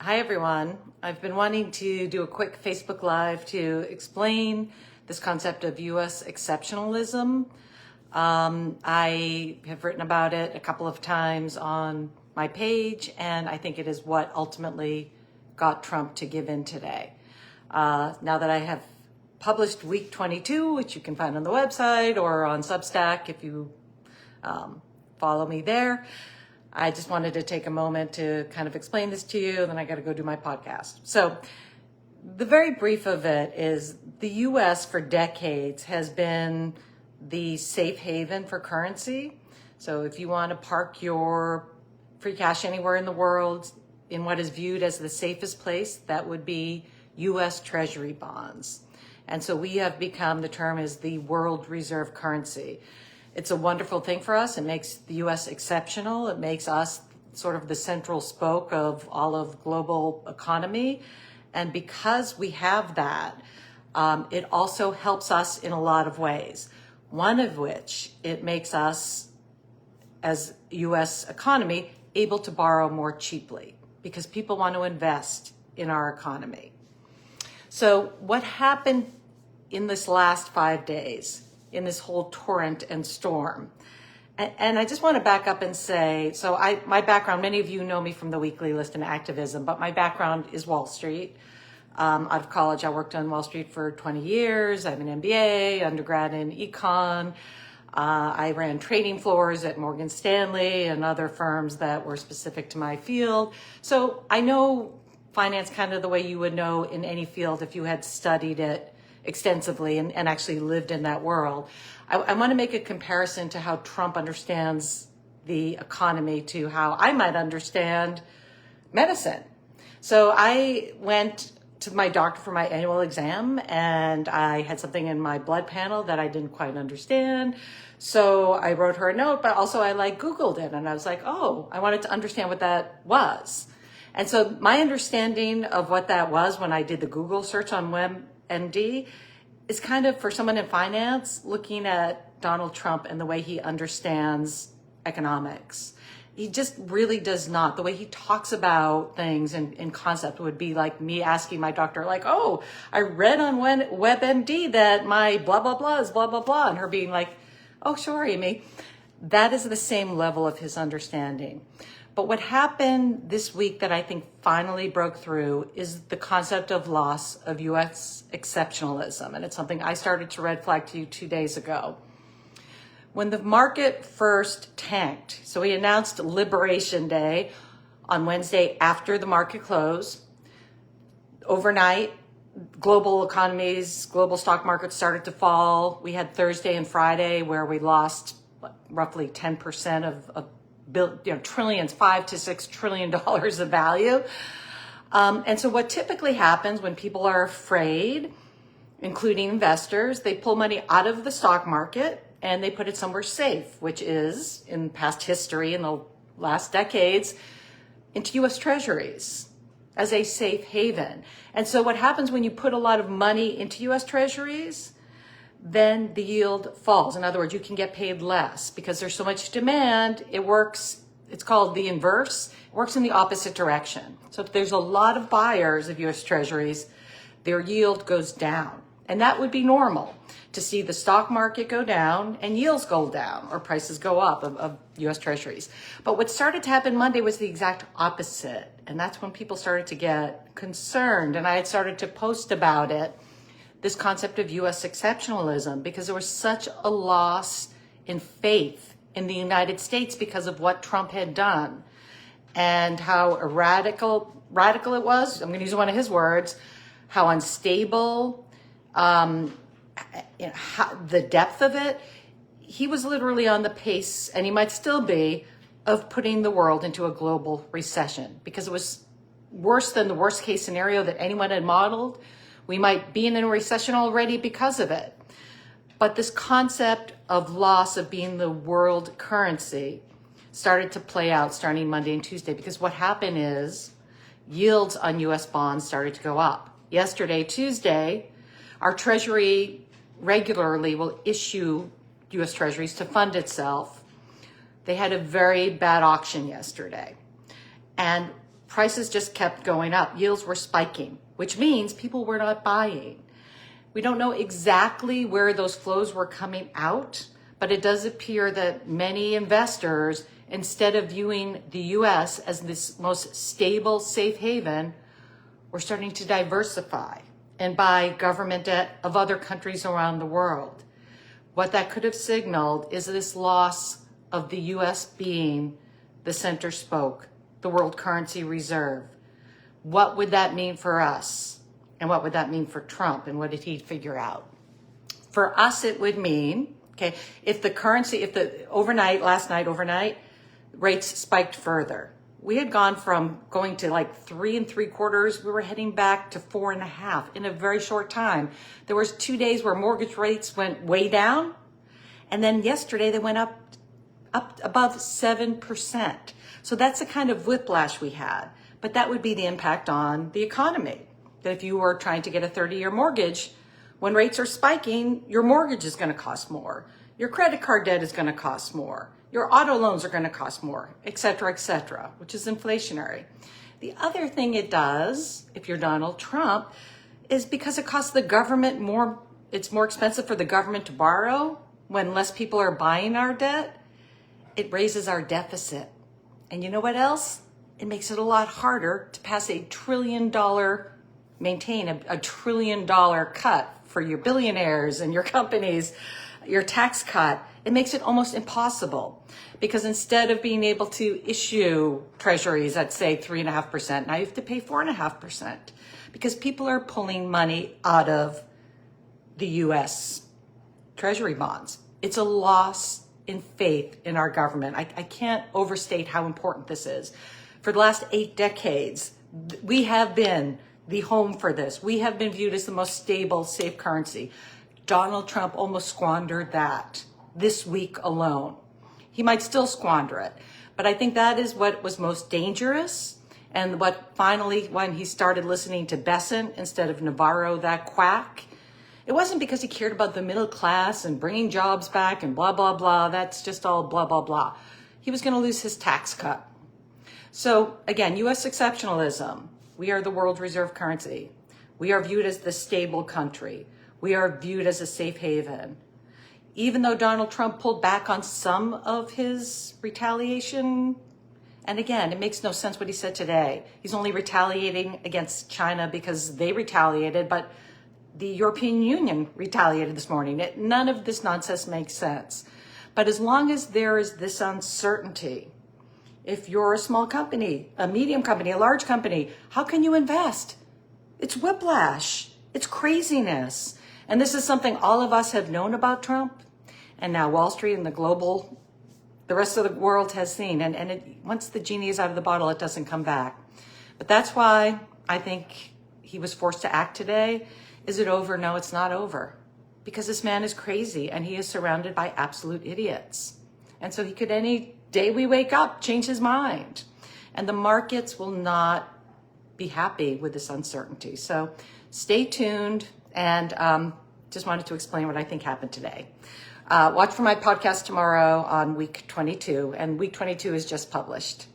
Hi, everyone. I've been wanting to do a quick Facebook Live to explain this concept of U.S. exceptionalism. I have written about it a couple of times on my page, and I think it is what ultimately got Trump to give in today. Now that I have published week 22, which you can find on the website or on Substack if you follow me there, I just wanted to take a moment to kind of explain this to you, and then I got to go do my podcast. So the very brief of it is the U.S. for decades has been the safe haven for currency. So if you want to park your free cash anywhere in the world in what is viewed as the safest place, that would be U.S. Treasury bonds. And so we have become, the term is the world reserve currency. It's a wonderful thing for us. It makes the U.S. exceptional. It makes us sort of the central spoke of all of global economy. And because we have that, it also helps us in a lot of ways. One of which, it makes us, as U.S. economy, able to borrow more cheaply because people want to invest in our economy. So what happened in this last 5 days, in this whole torrent and storm? And I just want to back up and say, so my background, many of you know me from the Weekly List and activism, but my background is Wall Street. Out of college, I worked on Wall Street for 20 years. I have an MBA, undergrad in econ. I ran trading floors at Morgan Stanley and other firms that were specific to my field. So I know finance kind of the way you would know in any field if you had studied it extensively and actually lived in that world. I want to make a comparison to how Trump understands the economy to how I might understand medicine. So I went to my doctor for my annual exam, and I had something in my blood panel that I didn't quite understand. So I wrote her a note, but also I Googled it, and I was like, oh, I wanted to understand what that was. And so my understanding of what that was when I did the Google search on WebMD is kind of, for someone in finance, looking at Donald Trump and the way he understands economics. He just really does not. The way he talks about things in concept would be like me asking my doctor, oh, I read on WebMD that my blah, blah, blah is blah, blah, blah. And her being like, oh, sure, Amy. That is the same level of his understanding. But what happened this week that I think finally broke through is the concept of loss of U.S. exceptionalism. And it's something I started to red flag to you 2 days ago. When the market first tanked, so we announced Liberation Day on Wednesday after the market closed. Overnight, global economies, global stock markets started to fall. We had Thursday and Friday where we lost roughly 10% of trillions, $5 to $6 trillion of value. And so what typically happens when people are afraid, including investors, they pull money out of the stock market and they put it somewhere safe, which is, in past history, in the last decades, into U.S. Treasuries as a safe haven. And so what happens when you put a lot of money into U.S. Treasuries, then the yield falls. In other words, you can get paid less because there's so much demand. It works, it's called the inverse. It works in the opposite direction. So if there's a lot of buyers of U.S. Treasuries, their yield goes down. And that would be normal, to see the stock market go down and yields go down or prices go up of U.S. Treasuries. But what started to happen Monday was the exact opposite. And that's when people started to get concerned. And I had started to post about it, this concept of U.S. exceptionalism, because there was such a loss in faith in the United States because of what Trump had done and how radical it was. I'm going to use one of his words, how unstable, the depth of it. He was literally on the pace, and he might still be, of putting the world into a global recession because it was worse than the worst case scenario that anyone had modeled. We might be in a recession already because of it. But this concept of loss of being the world currency started to play out starting Monday and Tuesday, because what happened is yields on U.S. bonds started to go up. Yesterday, Tuesday, our Treasury regularly will issue U.S. Treasuries to fund itself. They had a very bad auction yesterday. And prices just kept going up. Yields were spiking, which means people were not buying. We don't know exactly where those flows were coming out, but it does appear that many investors, instead of viewing the US as this most stable, safe haven, were starting to diversify and buy government debt of other countries around the world. What that could have signaled is this loss of the US being the center spoke, the world currency reserve. What would that mean for us? And what would that mean for Trump? And what did he figure out? For us, it would mean, okay, if last night overnight, rates spiked further. We had gone from going to like 3 3/4. We were heading back to 4.5 in a very short time. There was 2 days where mortgage rates went way down. And then yesterday they went up above 7%. So that's the kind of whiplash we had. But that would be the impact on the economy. That if you were trying to get a 30-year mortgage, when rates are spiking, your mortgage is going to cost more. Your credit card debt is going to cost more. Your auto loans are going to cost more, et cetera, which is inflationary. The other thing it does, if you're Donald Trump, is because it costs the government more, it's more expensive for the government to borrow when less people are buying our debt, it raises our deficit. And you know what else? It makes it a lot harder to pass maintain a $1 trillion cut for your billionaires and your companies, your tax cut. It makes it almost impossible because instead of being able to issue treasuries at say 3.5%, now you have to pay 4.5% because people are pulling money out of the US treasury bonds. It's a loss in faith in our government. I can't overstate how important this is. For the last 8 decades, we have been the home for this. We have been viewed as the most stable, safe currency. Donald Trump almost squandered that this week alone. He might still squander it, but I think that is what was most dangerous. And what finally, when he started listening to Besant instead of Navarro, that quack, it wasn't because he cared about the middle class and bringing jobs back and blah, blah, blah. That's just all blah, blah, blah. He was going to lose his tax cut. So again, US exceptionalism. We are the world reserve currency. We are viewed as the stable country. We are viewed as a safe haven. Even though Donald Trump pulled back on some of his retaliation, and again, it makes no sense what he said today. He's only retaliating against China because they retaliated, but the European Union retaliated this morning. None of this nonsense makes sense. But as long as there is this uncertainty, if you're a small company, a medium company, a large company, how can you invest? It's whiplash. It's craziness. And this is something all of us have known about Trump. And now Wall Street and the rest of the world has seen. And once the genie is out of the bottle, it doesn't come back. But that's why I think he was forced to act today. Is it over? No, it's not over. Because this man is crazy and he is surrounded by absolute idiots. And so he could any day we wake up change his mind. And the markets will not be happy with this uncertainty. So stay tuned. And just wanted to explain what I think happened today. Watch for my podcast tomorrow on week 22. And week 22 is just published.